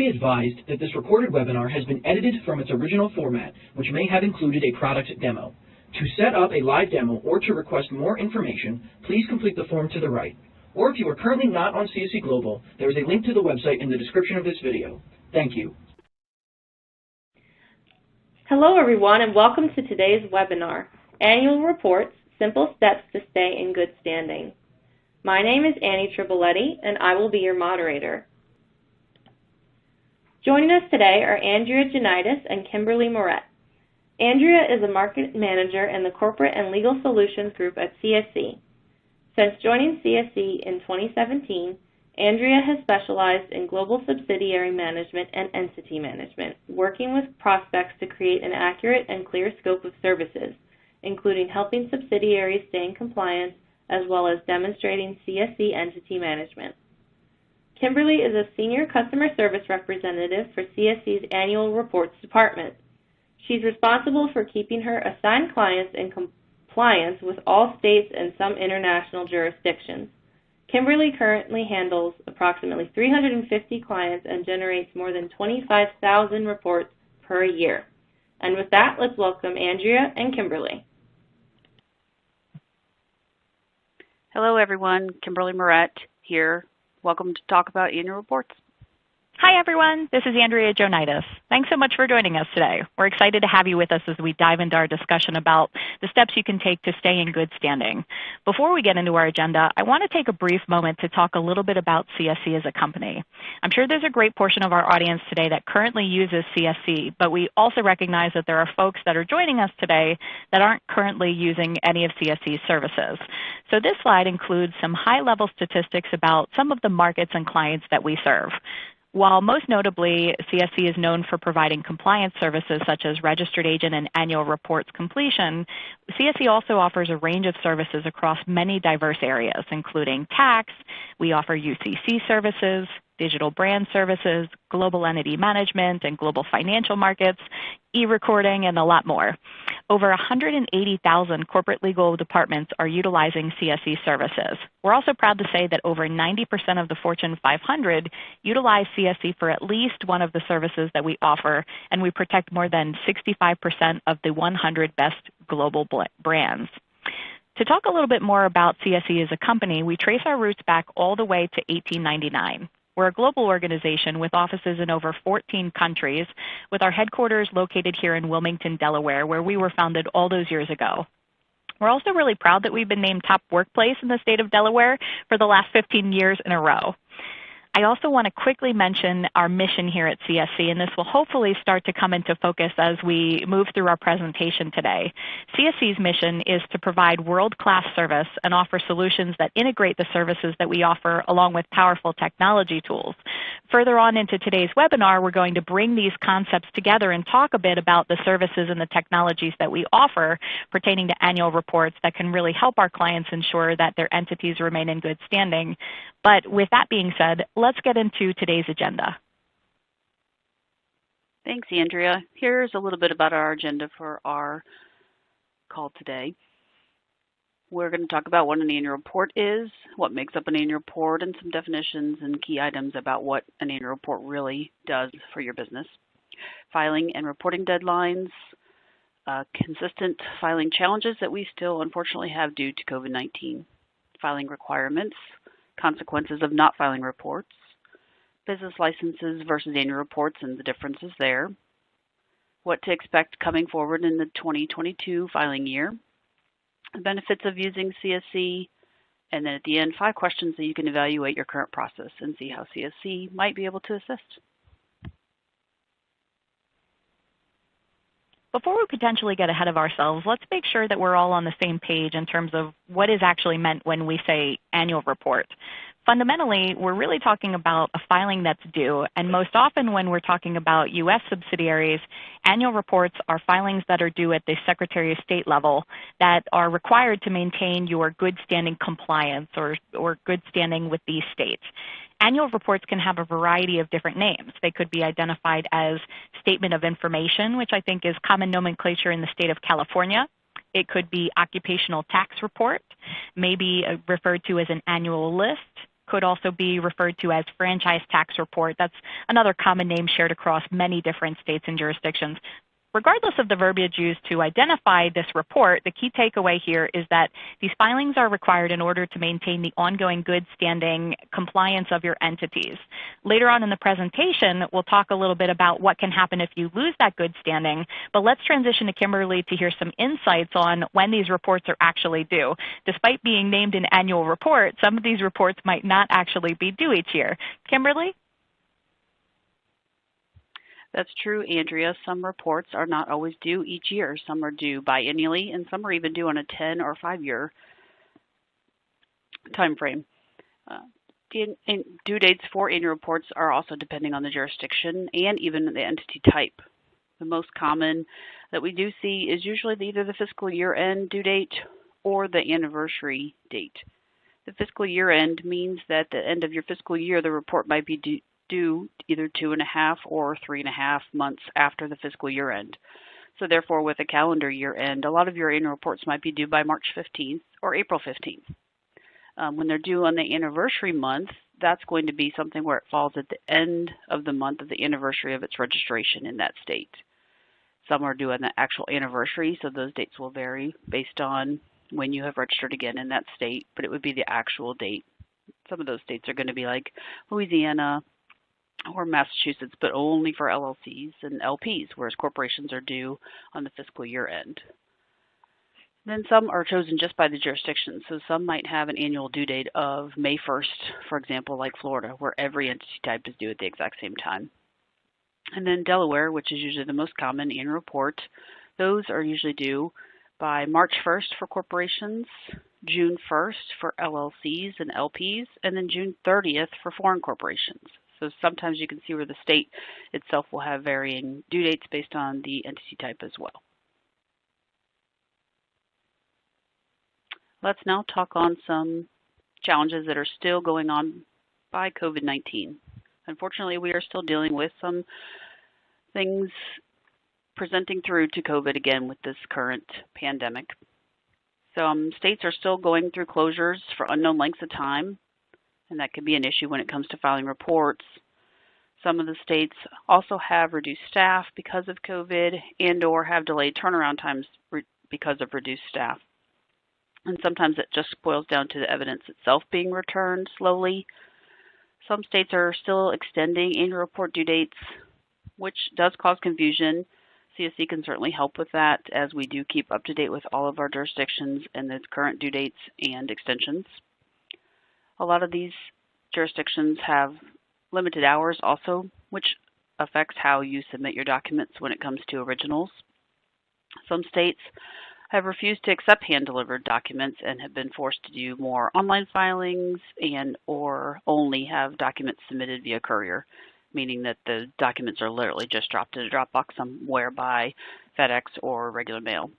be advised that this recorded webinar has been edited from its original format, which may have included a product demo. To set up a live demo or to request more information, please complete the form to the right. Or if you are currently not on CSC Global, there is a link to the website in the description of this video. Thank you. Hello everyone, and welcome to today's webinar, Annual Reports, Simple Steps to Stay in Good Standing. My name is Annie Triboletti, and I will be your moderator. Joining us today are Andrea Janitis and Kimberly Moret. Andrea is a market manager in the Corporate and Legal Solutions Group at CSC. Since joining CSC in 2017, Andrea has specialized in global subsidiary management and entity management, working with prospects to create an accurate and clear scope of services, including helping subsidiaries stay in compliance, as well as demonstrating CSC entity management. Kimberly is a Senior Customer Service Representative for CSC's Annual Reports Department. She's responsible for keeping her assigned clients in compliance with all states and some international jurisdictions. Kimberly currently handles approximately 350 clients and generates more than 25,000 reports per year. And with that, let's welcome Andrea and Kimberly. Hello everyone, Kimberly Moret here. Welcome to talk about annual reports. Hi everyone, this is Andrea Janitis. Thanks so much for joining us today. We're excited to have you with us as we dive into our discussion about the steps you can take to stay in good standing. Before we get into our agenda, I want to take a brief moment to talk a little bit about CSC as a company. I'm sure there's a great portion of our audience today that currently uses CSC, but we also recognize that there are folks that are joining us today that aren't currently using any of CSC's services. So this slide includes some high-level statistics about some of the markets and clients that we serve. While most notably, CSC is known for providing compliance services such as registered agent and annual reports completion, CSC also offers a range of services across many diverse areas, including tax. We offer UCC services, digital brand services, global entity management and global financial markets, e-recording, and a lot more. Over 180,000 corporate legal departments are utilizing CSC services. We're also proud to say that over 90% of the Fortune 500 utilize CSC for at least one of the services that we offer, and we protect more than 65% of the 100 best global brands. To talk a little bit more about CSC as a company, we trace our roots back all the way to 1899. We're a global organization with offices in over 14 countries, with our headquarters located here in Wilmington, Delaware, where we were founded all those years ago. We're also really proud that we've been named top workplace in the state of Delaware for the last 15 years in a row. I also want to quickly mention our mission here at CSC, and this will hopefully start to come into focus as we move through our presentation today. CSC's mission is to provide world-class service and offer solutions that integrate the services that we offer along with powerful technology tools. Further on into today's webinar, we're going to bring these concepts together and talk a bit about the services and the technologies that we offer pertaining to annual reports that can really help our clients ensure that their entities remain in good standing. But with that being said, let's get into today's agenda. Thanks, Andrea. Here's a little bit about our agenda for our call today. We're going to talk about what an annual report is, what makes up an annual report, and some definitions and key items about what an annual report really does for your business. Filing and reporting deadlines, consistent filing challenges that we still unfortunately have due to COVID-19, filing requirements, consequences of not filing reports, business licenses versus annual reports and the differences there, what to expect coming forward in the 2022 filing year, the benefits of using CSC, and then at the end, 5 questions that you can evaluate your current process and see how CSC might be able to assist. Before we potentially get ahead of ourselves, let's make sure that we're all on the same page in terms of what is actually meant when we say annual report. Fundamentally, we're really talking about a filing that's due, and most often when we're talking about U.S. subsidiaries, annual reports are filings that are due at the Secretary of State level that are required to maintain your good standing compliance or good standing with these states. Annual reports can have a variety of different names. They could be identified as Statement of Information, which I think is common nomenclature in the state of California. It could be Occupational Tax Report, maybe referred to as an annual list, could also be referred to as franchise tax report. That's another common name shared across many different states and jurisdictions. Regardless of the verbiage used to identify this report, the key takeaway here is that these filings are required in order to maintain the ongoing good standing compliance of your entities. Later on in the presentation, we'll talk a little bit about what can happen if you lose that good standing, but let's transition to Kimberly to hear some insights on when these reports are actually due. Despite being named an annual report, some of these reports might not actually be due each year. Kimberly? That's true, Andrea. Some reports are not always due each year. Some are due biennially, and some are even due on a 10 or 5-year time frame. Due dates for annual reports are also depending on the jurisdiction and even the entity type. The most common that we do see is usually either the fiscal year-end due date or the anniversary date. The fiscal year-end means that at the end of your fiscal year, the report might be due either 2.5 or 3.5 months after the fiscal year end. So therefore, with a calendar year end, a lot of your annual reports might be due by March 15th or April 15th. When they're due on the anniversary month, that's going to be something where it falls at the end of the month of the anniversary of its registration in that state. Some are due on the actual anniversary, so those dates will vary based on when you have registered again in that state, but it would be the actual date. Some of those states are going to be like Louisiana or Massachusetts, but only for LLCs and LPs, whereas corporations are due on the fiscal year end. Then some are chosen just by the jurisdiction. So some might have an annual due date of May 1st, for example, like Florida, where every entity type is due at the exact same time. And then Delaware, which is usually the most common annual report, those are usually due by March 1st for corporations, June 1st for LLCs and LPs, and then June 30th for foreign corporations. So sometimes you can see where the state itself will have varying due dates based on the entity type as well. Let's now talk on some challenges that are still going on by COVID-19. Unfortunately, we are still dealing with some things presenting through to COVID again with this current pandemic. Some states are still going through closures for unknown lengths of time, and that can be an issue when it comes to filing reports. Some of the states also have reduced staff because of COVID and or have delayed turnaround times because of reduced staff. And sometimes it just boils down to the evidence itself being returned slowly. Some states are still extending annual report due dates, which does cause confusion. CSC can certainly help with that, as we do keep up to date with all of our jurisdictions and the current due dates and extensions. A lot of these jurisdictions have limited hours also, which affects how you submit your documents when it comes to originals. Some states have refused to accept hand-delivered documents and have been forced to do more online filings and or only have documents submitted via courier, meaning that the documents are literally just dropped in a Dropbox somewhere by FedEx or regular mail.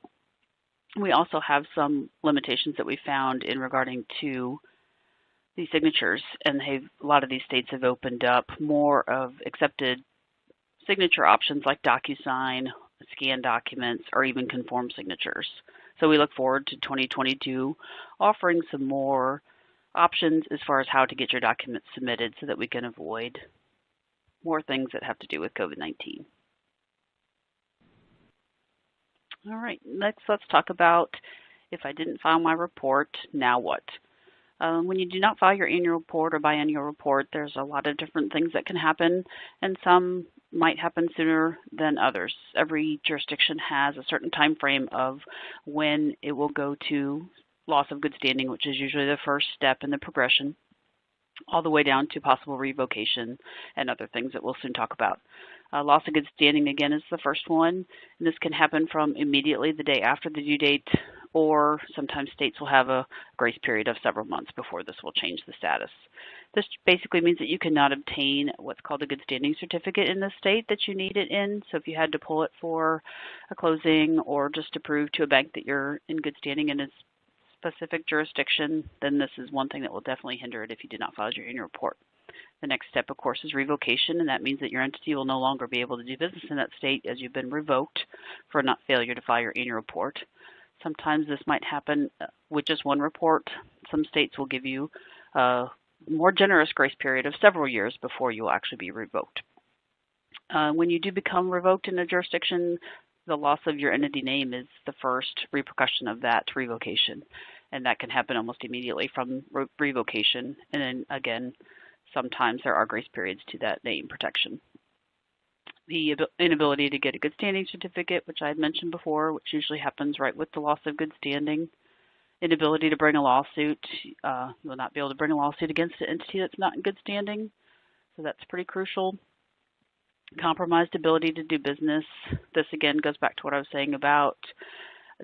We also have some limitations that we found in regarding to the signatures, and a lot of these states have opened up more of accepted signature options like DocuSign, scan documents, or even conform signatures. So we look forward to 2022 offering some more options as far as how to get your documents submitted so that we can avoid more things that have to do with COVID-19. All right, next let's talk about if I didn't file my report, now what? When you do not file your annual report or biannual report, there's a lot of different things that can happen, and some might happen sooner than others. Every jurisdiction has a certain time frame of when it will go to loss of good standing, which is usually the first step in the progression, all the way down to possible revocation and other things that we'll soon talk about. Loss of good standing, again, is the first one, and this can happen from immediately the day after the due date, or sometimes states will have a grace period of several months before this will change the status. This basically means that you cannot obtain what's called a good standing certificate in the state that you need it in. So if you had to pull it for a closing or just to prove to a bank that you're in good standing in a specific jurisdiction, then this is one thing that will definitely hinder it if you did not file your annual report. The next step, of course, is revocation, and that means that your entity will no longer be able to do business in that state as you've been revoked for not failure to file your annual report. Sometimes this might happen with just one report. Some states will give you a more generous grace period of several years before you will actually be revoked. When you do become revoked in a jurisdiction, the loss of your entity name is the first repercussion of that revocation. And that can happen almost immediately from revocation. And then again, sometimes there are grace periods to that name protection. The inability to get a good standing certificate, which I had mentioned before, which usually happens right with the loss of good standing. Inability to bring a lawsuit. You will not be able to bring a lawsuit against an entity that's not in good standing. So that's pretty crucial. Compromised ability to do business. This again goes back to what I was saying about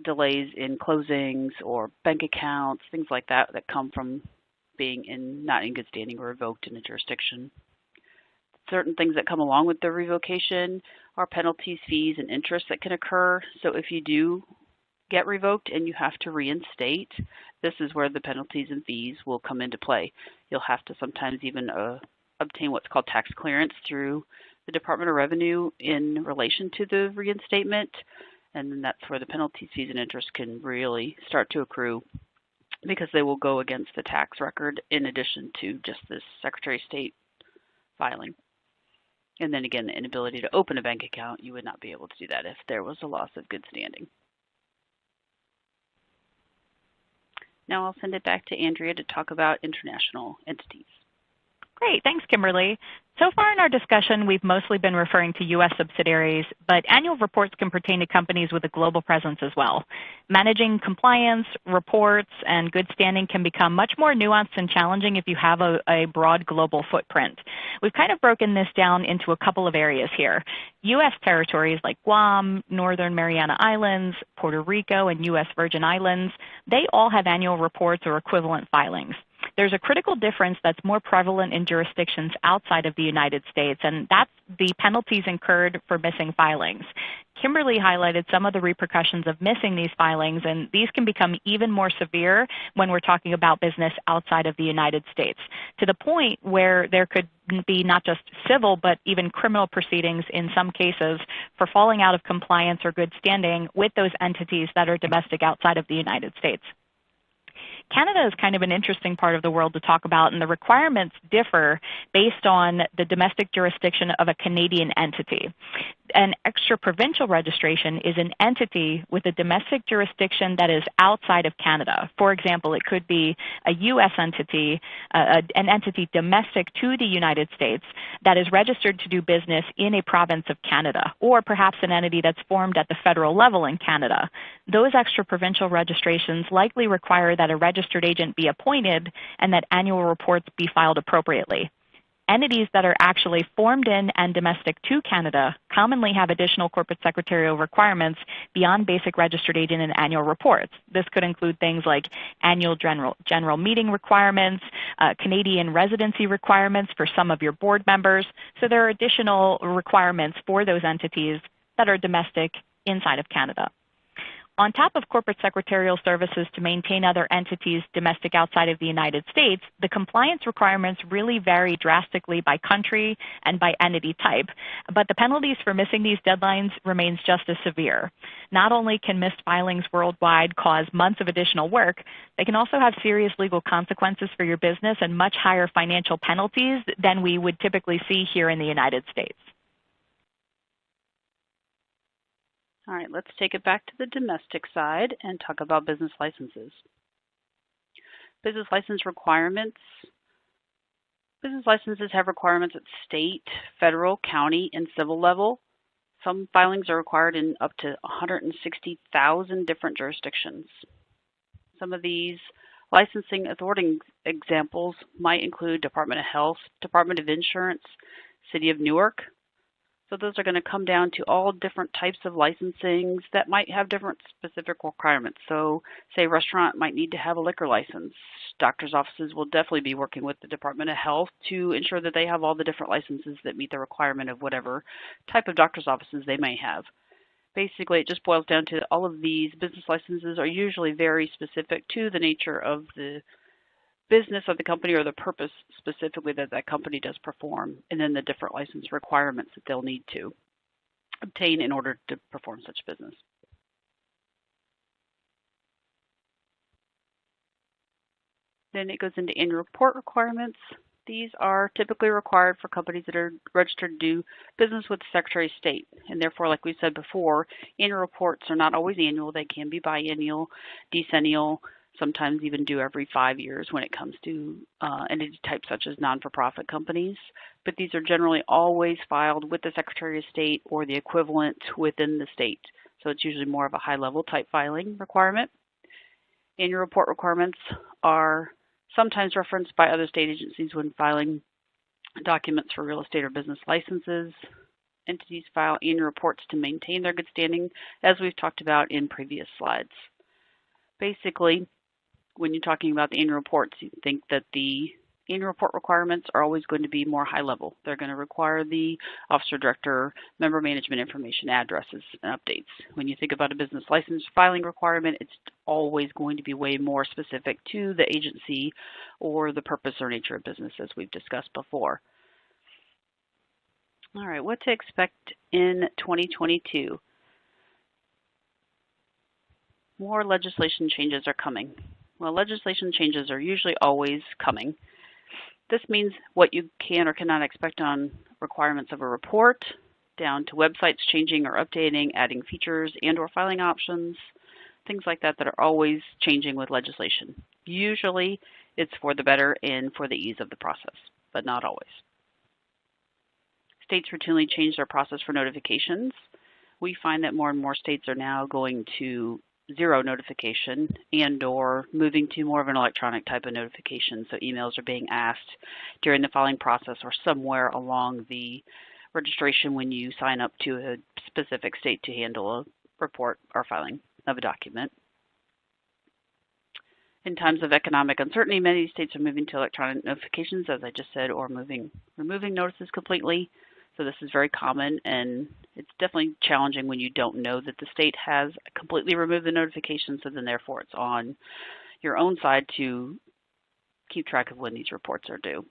delays in closings or bank accounts, things like that that come from being not in good standing or revoked in a jurisdiction. Certain things that come along with the revocation are penalties, fees, and interest that can occur. So if you do get revoked and you have to reinstate, this is where the penalties and fees will come into play. You'll have to sometimes even obtain what's called tax clearance through the Department of Revenue in relation to the reinstatement. And then that's where the penalties, fees, and interest can really start to accrue because they will go against the tax record in addition to just this Secretary of State filing. And then again, the inability to open a bank account, you would not be able to do that if there was a loss of good standing. Now I'll send it back to Andrea to talk about international entities. Great, thanks, Kimberly. So far in our discussion, we've mostly been referring to U.S. subsidiaries, but annual reports can pertain to companies with a global presence as well. Managing compliance, reports, and good standing can become much more nuanced and challenging if you have a broad global footprint. We've kind of broken this down into a couple of areas here. U.S. territories like Guam, Northern Mariana Islands, Puerto Rico, and U.S. Virgin Islands, they all have annual reports or equivalent filings. There's a critical difference that's more prevalent in jurisdictions outside of the United States, and that's the penalties incurred for missing filings. Kimberly highlighted some of the repercussions of missing these filings, and these can become even more severe when we're talking about business outside of the United States, to the point where there could be not just civil but even criminal proceedings in some cases for falling out of compliance or good standing with those entities that are domestic outside of the United States. Canada is kind of an interesting part of the world to talk about, and the requirements differ based on the domestic jurisdiction of a Canadian entity. An extra-provincial registration is an entity with a domestic jurisdiction that is outside of Canada. For example, it could be a U.S. entity, an entity domestic to the United States that is registered to do business in a province of Canada, or perhaps an entity that's formed at the federal level in Canada. Those extra-provincial registrations likely require that a registered agent be appointed and that annual reports be filed appropriately. Entities that are actually formed in and domestic to Canada commonly have additional corporate secretarial requirements beyond basic registered agent and annual reports. This could include things like annual general meeting requirements, Canadian residency requirements for some of your board members. So there are additional requirements for those entities that are domestic inside of Canada. On top of corporate secretarial services to maintain other entities domestic outside of the United States, the compliance requirements really vary drastically by country and by entity type, but the penalties for missing these deadlines remains just as severe. Not only can missed filings worldwide cause months of additional work, they can also have serious legal consequences for your business and much higher financial penalties than we would typically see here in the United States. All right, let's take it back to the domestic side and talk about business licenses. Business license requirements. Business licenses have requirements at state, federal, county, and civil level. Some filings are required in up to 160,000 different jurisdictions. Some of these licensing authority examples might include Department of Health, Department of Insurance, City of Newark. So those are going to come down to all different types of licensings that might have different specific requirements. So say a restaurant might need to have a liquor license. Doctors' offices will definitely be working with the Department of Health to ensure that they have all the different licenses that meet the requirement of whatever type of doctor's offices they may have. Basically, it just boils down to all of these business licenses are usually very specific to the nature of the business of the company or the purpose specifically that that company does perform, and then the different license requirements that they'll need to obtain in order to perform such business. Then it goes into annual report requirements. These are typically required for companies that are registered to do business with the Secretary of State. And therefore, like we said before, annual reports are not always annual. They can be biennial, decennial, sometimes even due every 5 years when it comes to entity types such as non-for-profit companies. But these are generally always filed with the Secretary of State or the equivalent within the state. So it's usually more of a high-level type filing requirement. Annual report requirements are sometimes referenced by other state agencies when filing documents for real estate or business licenses. Entities file annual reports to maintain their good standing, as we've talked about in previous slides. Basically, when you're talking about the annual reports, you think that the annual report requirements are always going to be more high level. They're going to require the officer, director, member management information, addresses, and updates. When you think about a business license filing requirement, it's always going to be way more specific to the agency or the purpose or nature of business, as we've discussed before. All right, what to expect in 2022? More legislation changes are coming. Well, legislation changes are usually always coming. This means what you can or cannot expect on requirements of a report, down to websites changing or updating, adding features and or filing options, things like that that are always changing with legislation. Usually it's for the better and for the ease of the process, but not always. States routinely change their process for notifications. We find that more and more states are now going to zero notification and or moving to more of an electronic type of notification. So emails are being asked during the filing process or somewhere along the registration when you sign up to a specific state to handle a report or filing of a document. In times of economic uncertainty, many states are moving to electronic notifications, as I just said, or removing notices completely. So this is very common, and it's definitely challenging when you don't know that the state has completely removed the notification, so then therefore it's on your own side to keep track of when these reports are due.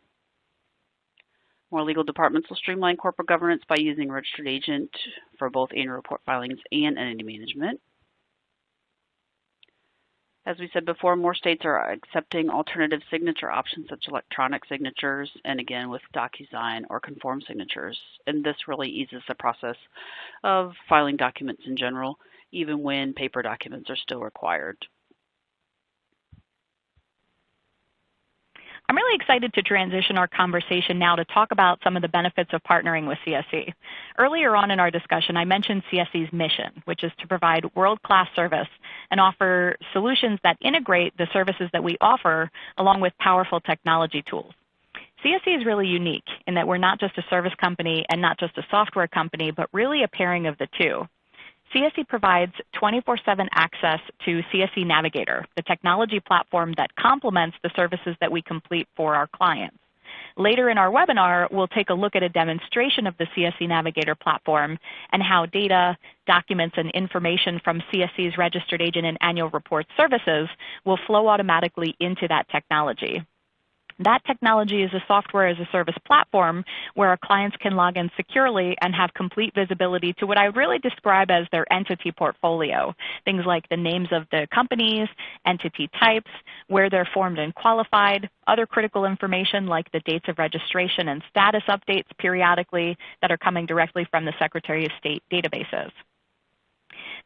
More legal departments will streamline corporate governance by using registered agent for both annual report filings and entity management. As we said before, more states are accepting alternative signature options such as electronic signatures and again with DocuSign or conform signatures. And this really eases the process of filing documents in general, even when paper documents are still required. I'm really excited to transition our conversation now to talk about some of the benefits of partnering with CSC. Earlier on in our discussion, I mentioned CSC's mission, which is to provide world-class service and offer solutions that integrate the services that we offer along with powerful technology tools. CSC is really unique in that we're not just a service company and not just a software company, but really a pairing of the two. CSC provides 24/7 access to CSCNavigator, the technology platform that complements the services that we complete for our clients. Later in our webinar, we'll take a look at a demonstration of the CSCNavigator platform and how data, documents, and information from CSC's registered agent and annual report services will flow automatically into that technology. That technology is a software as a service platform where our clients can log in securely and have complete visibility to what I would really describe as their entity portfolio. Things like the names of the companies, entity types, where they're formed and qualified, other critical information like the dates of registration and status updates periodically that are coming directly from the Secretary of State databases.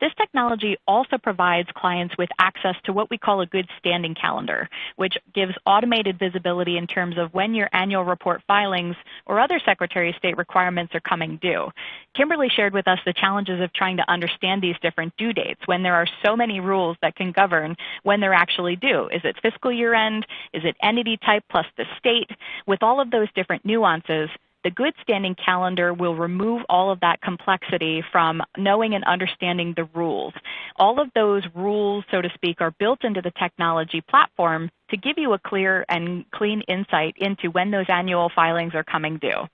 This technology also provides clients with access to what we call a good standing calendar, which gives automated visibility in terms of when your annual report filings or other Secretary of State requirements are coming due. Kimberly shared with us the challenges of trying to understand these different due dates when there are so many rules that can govern when they're actually due. Is it fiscal year end? Is it entity type plus the state? With all of those different nuances, the good standing calendar will remove all of that complexity from knowing and understanding the rules. All of those rules, so to speak, are built into the technology platform to give you a clear and clean insight into when those annual filings are coming due.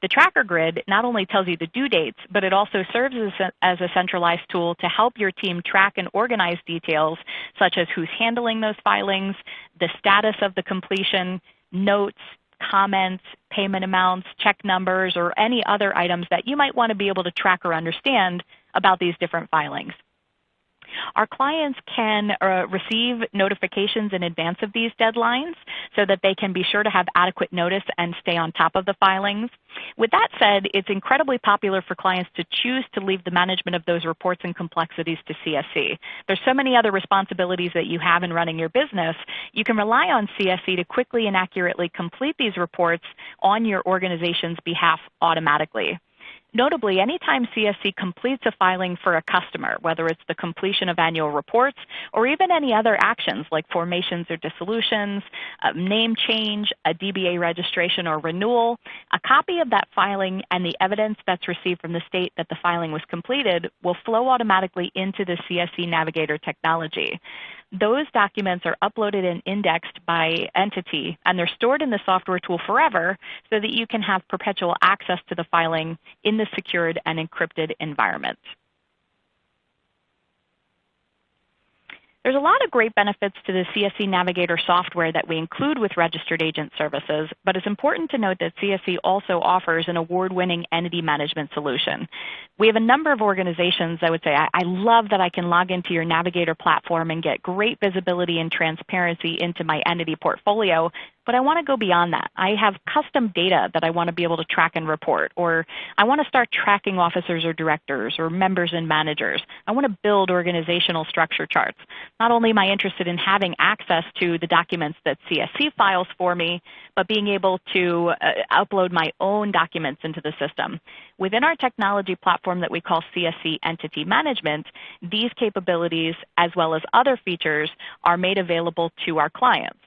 The tracker grid not only tells you the due dates, but it also serves as a centralized tool to help your team track and organize details such as who's handling those filings, the status of the completion, notes, comments, payment amounts, check numbers, or any other items that you might want to be able to track or understand about these different filings. Our clients can receive notifications in advance of these deadlines so that they can be sure to have adequate notice and stay on top of the filings. With that said, it's incredibly popular for clients to choose to leave the management of those reports and complexities to CSC. There's so many other responsibilities that you have in running your business. You can rely on CSC to quickly and accurately complete these reports on your organization's behalf automatically. Notably, anytime CSC completes a filing for a customer, whether it's the completion of annual reports or even any other actions like formations or dissolutions, a name change, a DBA registration or renewal, a copy of that filing and the evidence that's received from the state that the filing was completed will flow automatically into the CSCNavigator technology. Those documents are uploaded and indexed by entity, and they're stored in the software tool forever so that you can have perpetual access to the filing in the secured and encrypted environment. There's a lot of great benefits to the CSCNavigator software that we include with registered agent services, but it's important to note that CSC also offers an award-winning entity management solution. We have a number of organizations that would say, I love that I can log into your Navigator platform and get great visibility and transparency into my entity portfolio, but I want to go beyond that. I have custom data that I want to be able to track and report, or I want to start tracking officers or directors or members and managers. I want to build organizational structure charts. Not only am I interested in having access to the documents that CSC files for me, but being able to upload my own documents into the system. Within our technology platform that we call CSC Entity Management, these capabilities, as well as other features, are made available to our clients.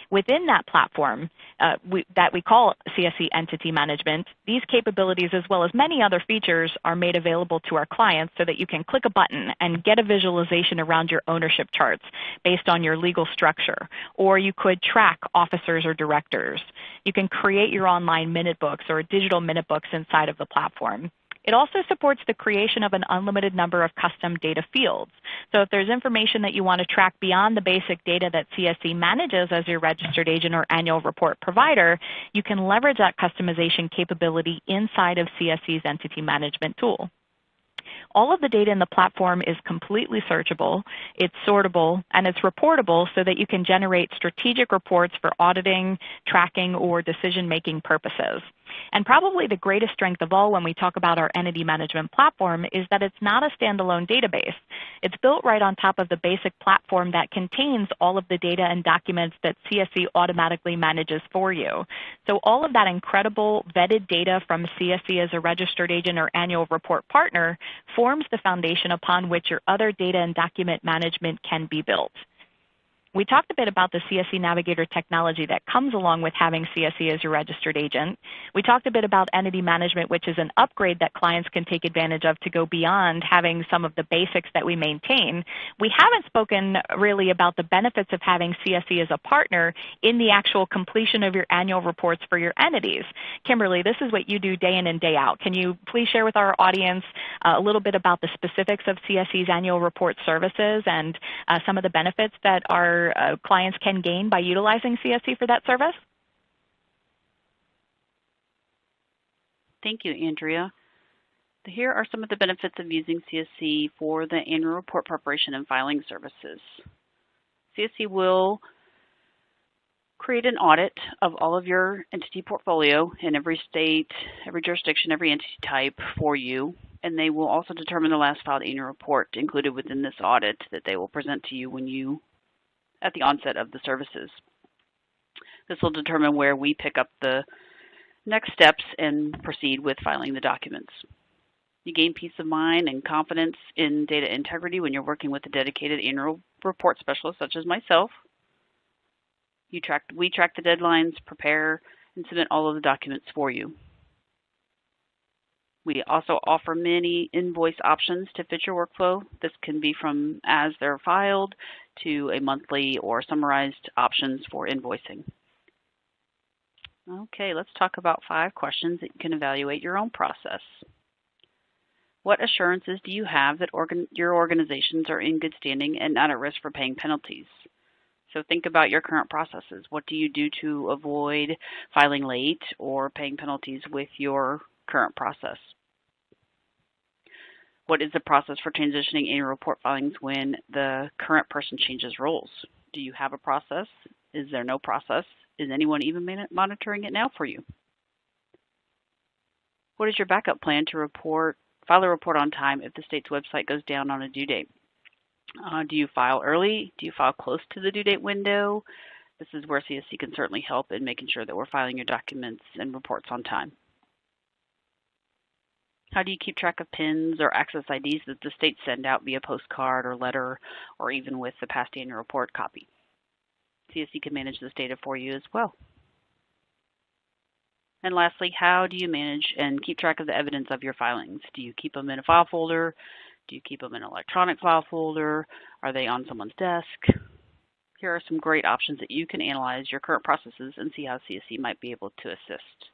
Within that platform that we call CSC Entity Management, these capabilities as well as many other features are made available to our clients so that you can click a button and get a visualization around your ownership charts based on your legal structure. Or you could track officers or directors. You can create your online minute books or digital minute books inside of the platform. It also supports the creation of an unlimited number of custom data fields. So if there's information that you want to track beyond the basic data that CSC manages as your registered agent or annual report provider, you can leverage that customization capability inside of CSC's entity management tool. All of the data in the platform is completely searchable, it's sortable, and it's reportable so that you can generate strategic reports for auditing, tracking, or decision-making purposes. And probably the greatest strength of all when we talk about our entity management platform is that it's not a standalone database. It's built right on top of the basic platform that contains all of the data and documents that CSC automatically manages for you. So all of that incredible vetted data from CSC as a registered agent or annual report partner forms the foundation upon which your other data and document management can be built. We talked a bit about the CSCNavigator technology that comes along with having CSC as your registered agent. We talked a bit about entity management, which is an upgrade that clients can take advantage of to go beyond having some of the basics that we maintain. We haven't spoken really about the benefits of having CSC as a partner in the actual completion of your annual reports for your entities. Kimberly, this is what you do day in and day out. Can you please share with our audience a little bit about the specifics of CSC's annual report services and some of the benefits that our clients can gain by utilizing CSC for that service? Thank you, Andrea. Here are some of the benefits of using CSC for the annual report preparation and filing services. CSC will create an audit of all of your entity portfolio in every state, every jurisdiction, every entity type for you, and they will also determine the last filed annual report included within this audit that they will present to you when you at the onset of the services. This will determine where we pick up the next steps and proceed with filing the documents. You gain peace of mind and confidence in data integrity when you're working with a dedicated annual report specialist such as myself. We track the deadlines, prepare, and submit all of the documents for you. We also offer many invoice options to fit your workflow. This can be from as they're filed to a monthly or summarized options for invoicing. Okay, let's talk about 5 questions that you can evaluate your own process. What assurances do you have that your organizations are in good standing and not at risk for paying penalties? So think about your current processes. What do you do to avoid filing late or paying penalties with your current process? What is the process for transitioning annual report filings when the current person changes roles? Do you have a process? Is there no process? Is anyone even monitoring it now for you? What is your backup plan to file a report on time if the state's website goes down on a due date? Do you file early? Do you file close to the due date window? This is where CSC can certainly help in making sure that we're filing your documents and reports on time. How do you keep track of PINs or access IDs that the state send out via postcard or letter or even with the past annual report copy? CSC can manage this data for you as well. And lastly, how do you manage and keep track of the evidence of your filings? Do you keep them in a file folder? Do you keep them in an electronic file folder? Are they on someone's desk? Here are some great options that you can analyze your current processes and see how CSC might be able to assist.